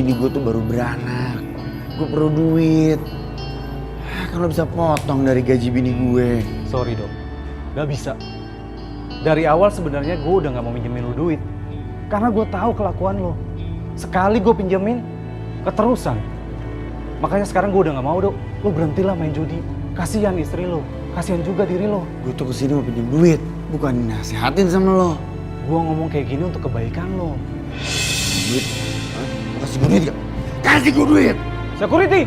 bini gue tuh baru beranak. Gue perlu duit. Kan lo bisa potong dari gaji bini gue. Sorry dok, gak bisa. Dari awal sebenarnya gue udah gak mau minjemin lo duit. Karena gue tahu kelakuan lo. Sekali gue pinjemin, keterusan. Makanya sekarang gue udah gak mau dok. Lo berhentilah main judi. Kasihan istri lo, kasihan juga diri lo. Gue tuh kesini mau pinjem duit, bukan nasihatin sama lo. Gue ngomong kayak gini untuk kebaikan lo. Duit? Hah? Mau kasih gue duit gak? Kasih gue duit! Security!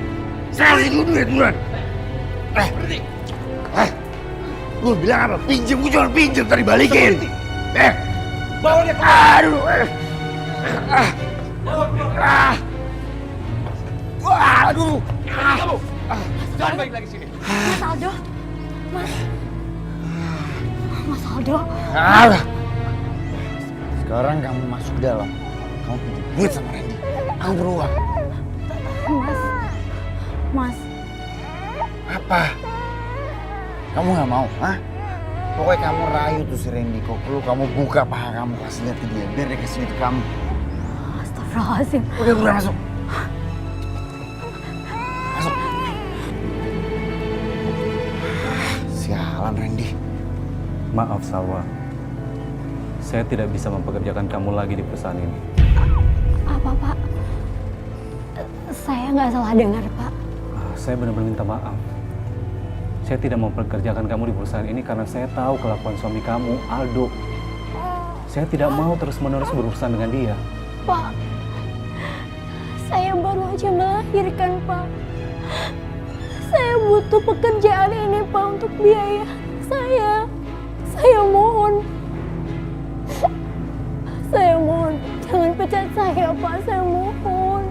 Kasih gue duit buruan! Berhenti! Gue bilang apa? Pinjem, gue cuma pinjem, tadi balikin! Bawa dia ke Aduh! Aduh! kamu! Jangan balik lagi sini. Mas Aldo, Mas Aldo. Sekarang kamu masuk dalam. Kamu pinjam duit sama Randy. Aku beruang. Mas. Apa? Kamu gak mau, hah? Pokoknya kamu rayu tuh si Randy. Kok perlu kamu buka paha kamu, kasih lihat ke dia. Biar dia kasih duit ke kamu. Astagfirullahaladzim. Udah buruan masuk. Masuk. Sialan Randy. Maaf Salwa, saya tidak bisa mempekerjakan kamu lagi di perusahaan ini. Apa Pak? Saya nggak salah dengar Pak. Saya benar-benar minta maaf. Saya tidak mau mempekerjakan kamu di perusahaan ini karena saya tahu kelakuan suami kamu, Aldo. Saya tidak mau terus-menerus berurusan dengan dia. Pak, saya baru aja melahirkan Pak. Saya butuh pekerjaan ini Pak untuk biaya saya. Saya mohon. Saya mohon, jangan pecat saya Pak, saya mohon.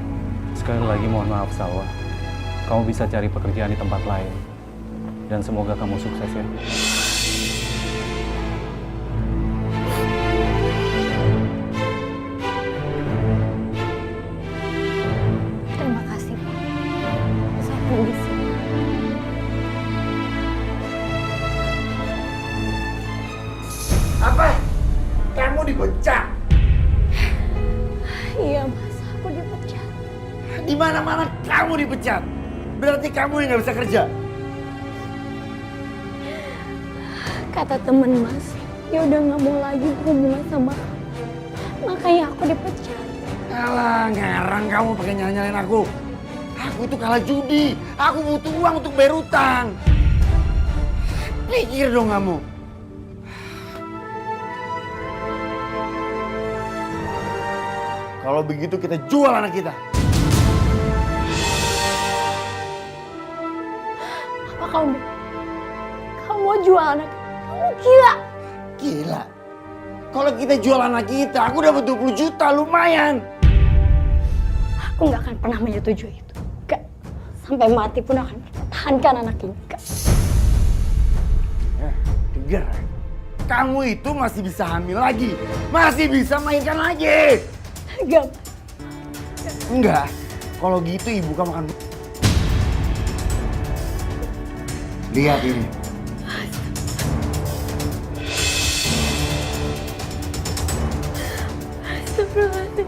Sekali lagi mohon maaf Salwa. Kamu bisa cari pekerjaan di tempat lain. Dan semoga kamu sukses ya. Terima kasih Pak. Saya permisi. Apa? Kamu dipecat? Iya Mas, aku dipecat. Di mana-mana kamu dipecat. Berarti kamu yang gak bisa kerja. Kata temen Mas, dia udah nggak mau lagi berhubungan sama aku. Makanya aku dipecat. Alah, ngarang kamu pakai nyalain aku. Aku itu kalah judi. Aku butuh uang untuk bayar utang. Pikir dong kamu. Kalau begitu kita jual anak kita. Apa kamu mau jual anak? Kamu gila. Gila. Kalau kita jual anak kita, aku dapat 20 juta, lumayan. Aku nggak akan pernah menyetujui itu. Gak. Sampai mati pun akan pertahankan anak ini. Gak. Dengar, kamu itu masih bisa hamil lagi. Masih bisa melahirkan lagi. Gak. Enggak. Kalau gitu ibu kamu akan... Lihat ini. Astagfirullahaladzim.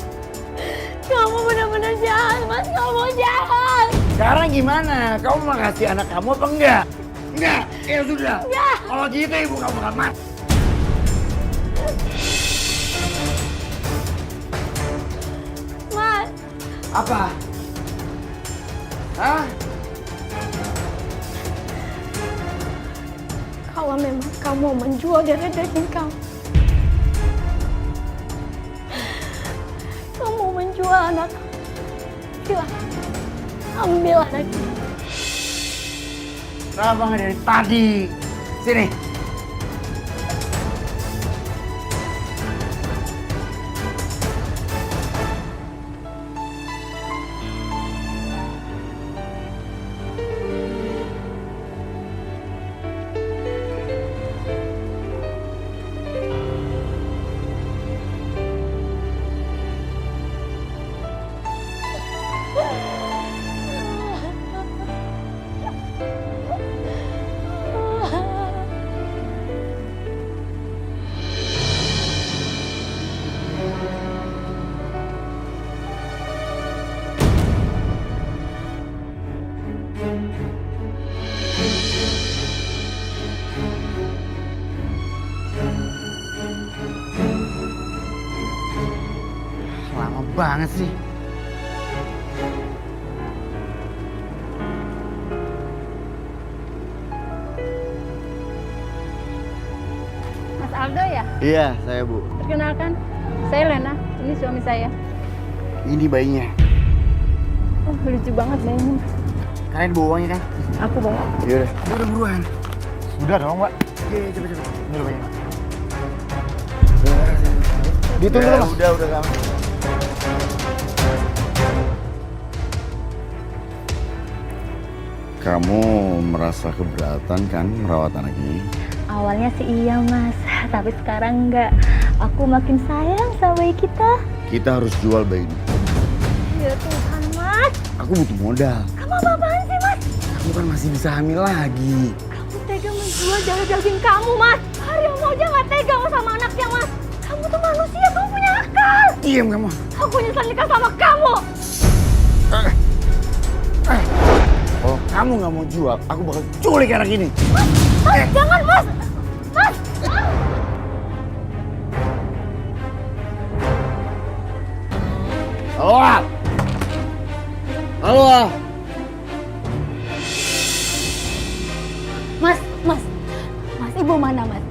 Kamu benar-benar jahat, Mas. Kamu jahat. Sekarang gimana? Kamu mau kasih anak kamu apa enggak? Enggak? Ya sudah. Enggak. Kalau gitu ibu kamu akan mati. Mas. Apa? Hah? Kalau memang kamu menjual darah daging kamu. Kamu menjual anak kamu. Silahkan. Ambil anaknya. Kenapa nggak dari tadi? Sini. banget sih. Mas Aldo ya? Iya, saya Bu. Perkenalkan, saya Lena. Ini suami saya. Ini bayinya. Oh, lucu banget bayinya. Kalian bawa uangnya kan? Aku bawa. Yaudah. Udah buruan. Sudah dong, Mbak. Oke, cepet. Ini udah bayinya. Ditunggu dulu, Mas. Udah kamu. Kamu merasa keberatan kan merawat anak ini? Awalnya sih iya mas, tapi sekarang enggak. Aku makin sayang sama bayi kita. Kita harus jual bayi ini. Ya Tuhan mas. Aku butuh modal. Kamu apa-apaan sih mas? Kamu kan masih bisa hamil lagi. Kamu tega menjual darah daging kamu mas. Harimau aja gak tega sama anaknya mas. Kamu tuh manusia, kamu punya akal. Diam kamu. Aku nyesel nikah sama kamu. Kalau kamu nggak mau jual, aku bakal culik anak ini. Mas, jangan mas. Mas. Halo. Halo. Mas, ibu mana mas?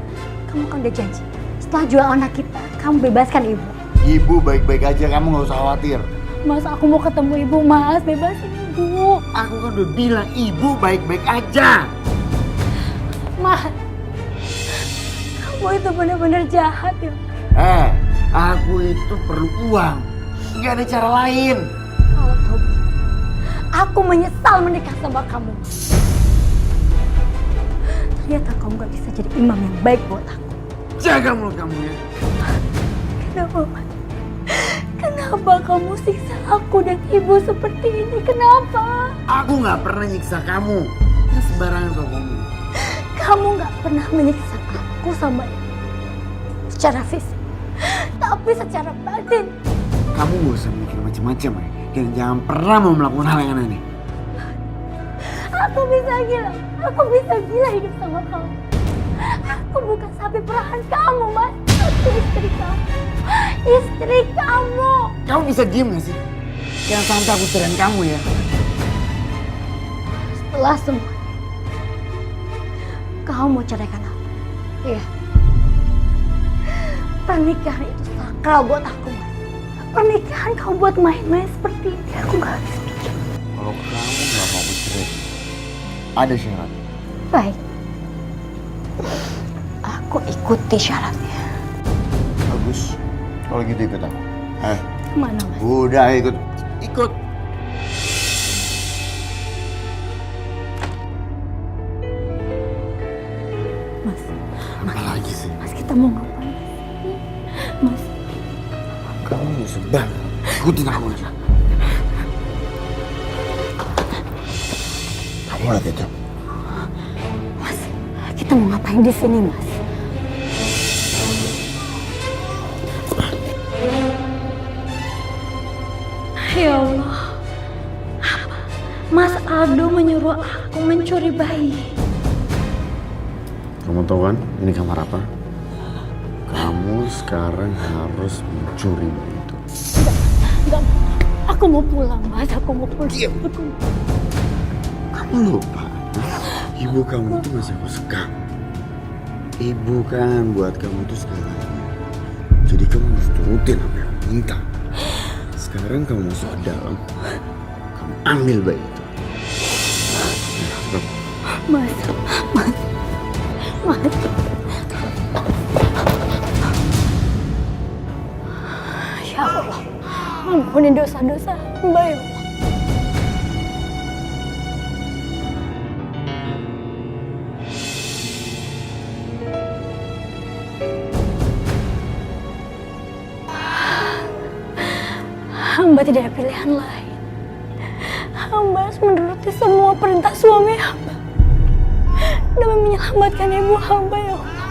Kamu kan udah janji. Setelah jual anak kita, kamu bebaskan ibu. Ibu baik-baik aja, kamu nggak usah khawatir. Mas, aku mau ketemu ibu mas, bebasin ibu. Aku kan udah bilang ibu baik-baik aja. Mas, kamu itu benar-benar jahat ya. Aku itu perlu uang. Nggak ada cara lain. Kalau tahu, aku menyesal menikah sama kamu. Ternyata kamu gak bisa jadi imam yang baik buat aku. Jaga mulut kamu ya. Kenapa, Mas? Kenapa kamu siksa aku dan ibu seperti ini? Kenapa? Aku nggak pernah nyiksa kamu. Ya sembarangan kau ngomong. Kamu gak pernah menyiksa aku sama ibu. Secara fisik. Tapi secara batin. Kamu gak usah mikir macam-macam ya. Dan jangan pernah mau melakukan hal yang aneh. Aku bisa gila. Aku bisa gila hidup sama kamu. Aku bukan sapi perahan kamu, Mas. Aku istri kamu. Istri kamu. Kamu bisa diem gak sih? Jangan sampai aku cerain kamu ya. Setelah semua, kau mau ceraikan aku? Iya. Pernikahan itu sakral buat aku, Mas. Pernikahan kau buat main-main seperti ini, aku gak habis pikir. Kalau kamu nggak mau bercerai, ada syarat. Baik. Aku ikuti syaratnya. Bagus. Kalau gitu ikut aku. Kemana, Mas? Udah ikut. Ikut. Mas, Apa lagi sih? Mas kita mau ngapain? Mas, Kamu nggak sebang. Ikutin aku aja. Kamu lihat itu. Mas, kita mau ngapain di sini, Mas? Ya Allah, Mas Aldo menyuruh aku mencuri bayi. Kamu tahu kan ini kamar apa? Kamu sekarang harus mencuri itu. Enggak, aku mau pulang, Mas. Aku mau pulang. Diam. Kamu lupa, ibu kamu itu masih aku sekam. Ibu kan buat kamu itu segalanya. Jadi kamu harus turutin apa yang aku minta. Sekarang kamu masuk ke dalam, kamu ambil bayi itu. Mas. Ya Allah, ampuni dosa-dosa hamba ya Allah. Hamba tidak ada pilihan lain. Hamba harus menuruti semua perintah suami hamba demi menyelamatkan ibu hamba ya Allah.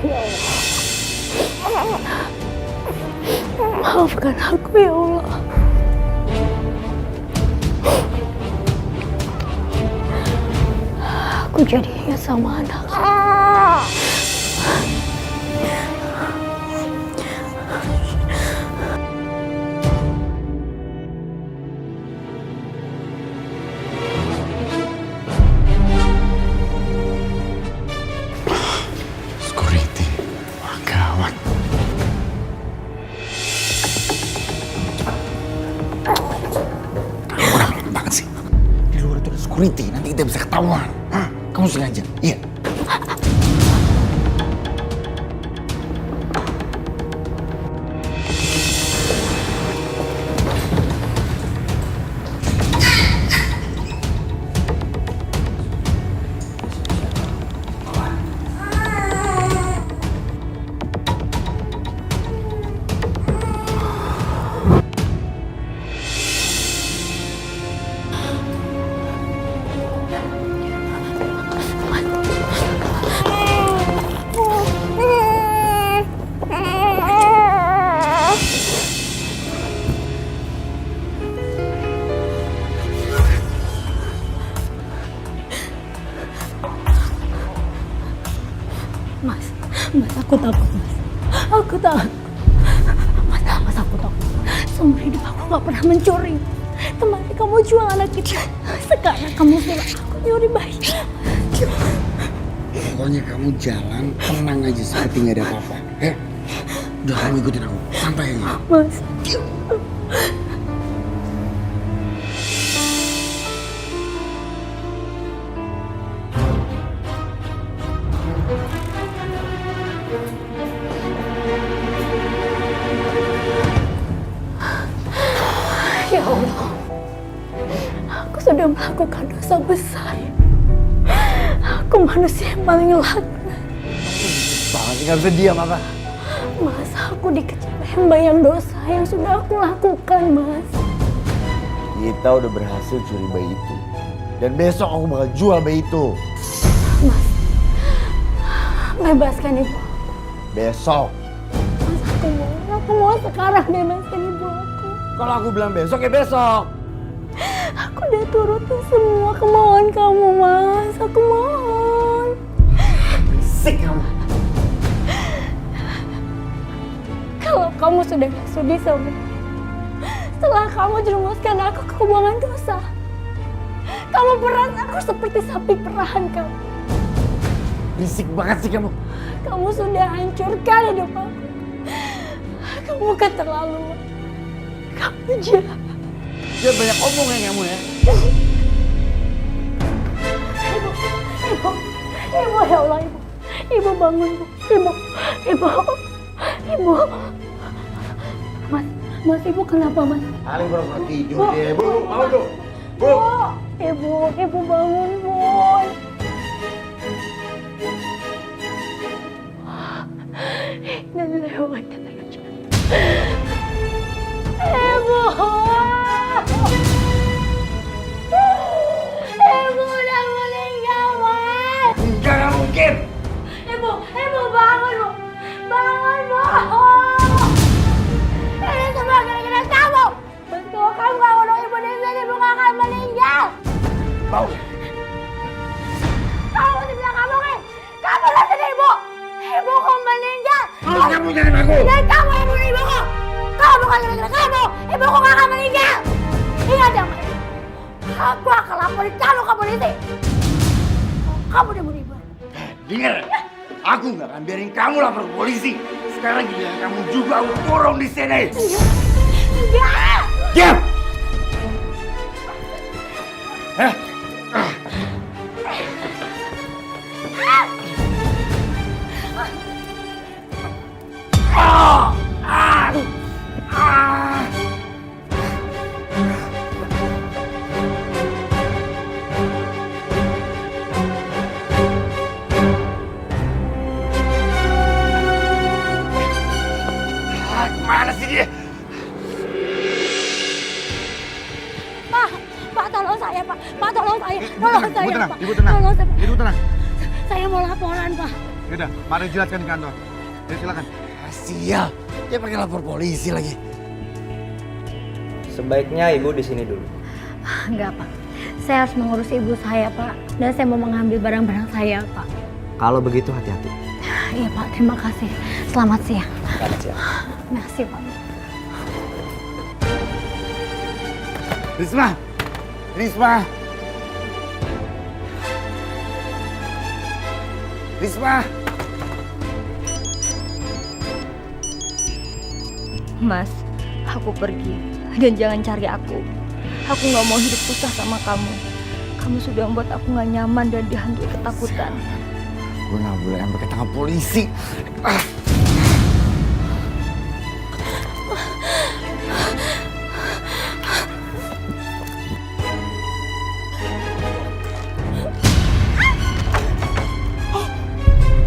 Ya Allah. Maafkan aku ya Allah. aku jadi ingat sama anak. Security. Wah, gawat. Kurang banget sih. Di luar itu ada security, nanti kita bisa ketahuan. Hah? Kamu sengaja? Iya. Mas, aku takut, Mas. Aku takut. Mas, aku takut. Seumur hidup aku gak pernah mencuri. Kemarin kamu jual anak kita. Sekarang kamu suruh aku nyuri bayi. Pokoknya kamu jalan tenang aja seperti nggak ada apa-apa. Ya? Udah kamu ikutin aku. Santai aja. Mas. Ya Allah, aku sudah melakukan dosa besar. Aku manusia yang paling laknat. Banget sih, nggak bisa diam apa? Mas, aku dikejar bayang dosa yang sudah aku lakukan, Mas. Kita udah berhasil curi bayi itu. Dan besok aku bakal jual bayi itu. Mas, bebaskan ibu. Besok. Mas, aku mau sekarang bebaskan ibu aku. Kalau aku bilang besok ya besok. Aku udah turutin semua kemauan kamu, Mas. Aku mohon. Berisik kamu. Kalau kamu sudah gak sudi sama aku, setelah kamu jerumuskan aku ke kubangan dosa, kamu peras aku seperti sapi perahan kamu. Berisik banget sih kamu. Kamu sudah hancurkan hidup aku. Kamu keterlaluan. Kamu jahat. Jangan banyak omong ya kamu ya. Ibu, ya Allah, ibu. Ibu bangun, ibu. Ibu. Mas, ibu kenapa, Mas? Paling pura-pura tidur deh. Bu, mau bu. Bu. Ibu bangun, Bu. Innalillahi wa inna ilaihi raji'un. Ibu. Ibu udah meninggal, Mas. Enggak mungkin. Ibu bangun, Bu. Bangun, Bu. Ini semua gara-gara kamu. Mas, kalau kamu gak bunuh ibu di sini, ibu gak akan meninggal. Tahu. Kamu masih bilang kamu, kan? Kamu lihat sini, Ibu. Ibuku meninggal. Terus kamu jangan aku. Dan kamu yang bunuh ibuku. Kamu bukan gara-gara kamu. Ibuku gak akan meninggal. Ingat ya, Mas. Aku akan laporin kamu ke polisi. Kamu udah bunuh ibu. Dengar. Aku nggak akan biarin kamu lapor ke polisi. Sekarang giliran kamu juga aku kurung di sini. Enggak. Diam. Hah? Mana sih dia? Pak, tolong saya, Pak. Pak, tolong saya. Tolong saya, Ibu tenang, Pak. Ibu tenang. Tolong saya, Pak. Ibu tenang. Saya mau laporan, Pak. Yaudah, mari jelaskan di kantor. Ya, silakan. Sial, dia pakai lapor polisi lagi. Sebaiknya ibu di sini dulu. Enggak, Pak. Saya harus mengurus ibu saya, Pak. Dan saya mau mengambil barang-barang saya, Pak. Kalau begitu hati-hati. Iya, Pak. Terima kasih. Selamat siang. Selamat siang. Terima kasih, Pak. Risma! Risma! Risma! Mas, aku pergi dan jangan cari aku. Aku nggak mau hidup susah sama kamu. Kamu sudah membuat aku nggak nyaman dan dihantui ketakutan. Gue gak boleh sampai ketangkap polisi.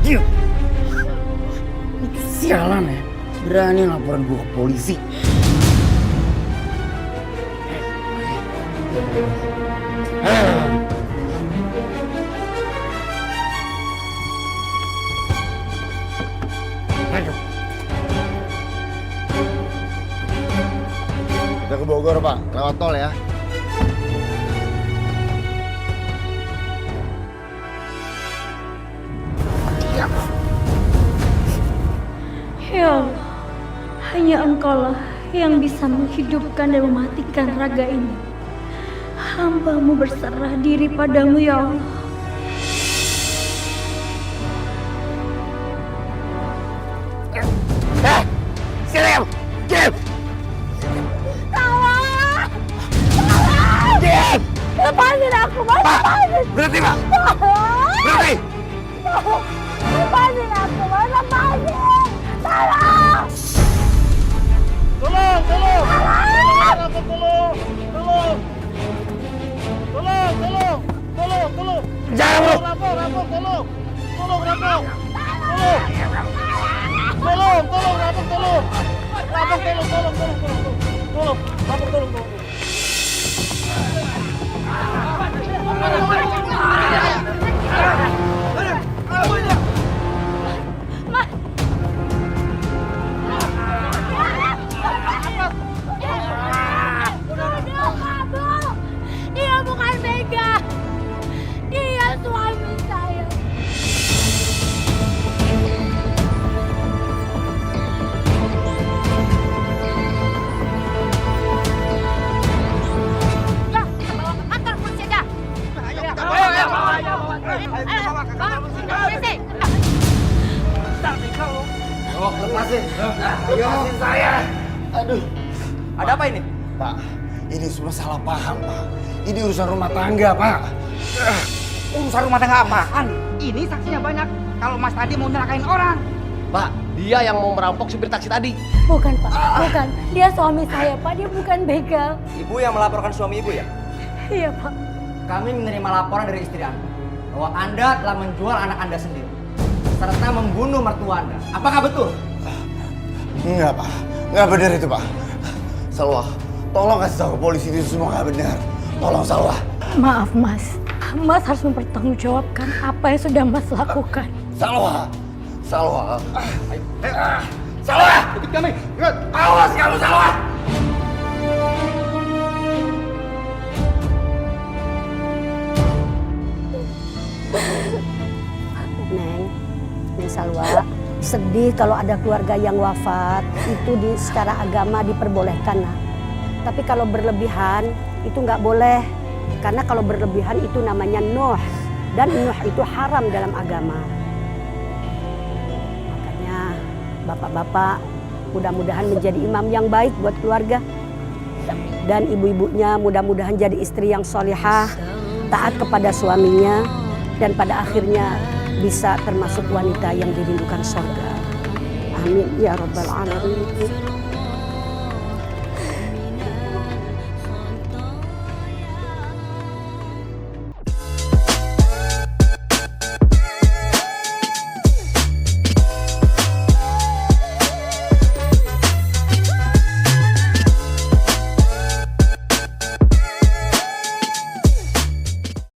Diam! Itu sialan ya. Berani laporan gue ke polisi. Kita ke Bogor, Pak. Lewat tol ya. Ya Allah, hanya Engkaulah yang bisa menghidupkan dan mematikan raga ini. Hamba-Mu berserah diri padamu, ya Allah. Diam! Diam! Tolong! Diam! Lepasin aku, Mas! Lepasin! Berhenti, Pak! Tolong! Berhenti! Lepasin aku, Mas! Lepasin! Tolong! Tolong, tolong! Tolong! Jangan, bro! Rapor, tolong! Dia bukan Mega! Dia suami saya! Lepasin! Lepasin saya! Aduh! Ada apa ini? Pak, ini semua salah paham, Pak. Ini urusan rumah tangga, Pak. Urusan rumah tangga apaan? Ini saksinya banyak. Kalau Mas tadi mau nyelakain orang. Pak, dia yang mau merampok supir taksi tadi. Bukan, Pak. Bukan. Dia suami saya, Pak. Dia bukan begal. Ibu yang melaporkan suami ibu ya? Iya, Pak. Kami menerima laporan dari istri Anda bahwa Anda telah menjual anak Anda sendiri serta membunuh mertua Anda. Apakah betul? Enggak, Pak. Enggak benar itu, Pak. Salwa, tolong kasih tahu ke polisi itu semua enggak benar. Tolong, Salwa. Maaf, Mas. Mas harus mempertanggungjawabkan apa yang sudah Mas lakukan. Salwa. Salwa. Salwa! Ikut kami. Awas kamu, Salwa! Neng Salwa, sedih kalau ada keluarga yang wafat, itu secara agama diperbolehkan. Nah. Tapi kalau berlebihan, itu nggak boleh. Karena kalau berlebihan itu namanya nuh. Dan nuh itu haram dalam agama. Makanya bapak-bapak mudah-mudahan menjadi imam yang baik buat keluarga. Dan ibu-ibunya mudah-mudahan jadi istri yang solihah, taat kepada suaminya, dan pada akhirnya bisa termasuk wanita yang dirindukan surga. Amin ya rabbal alamin.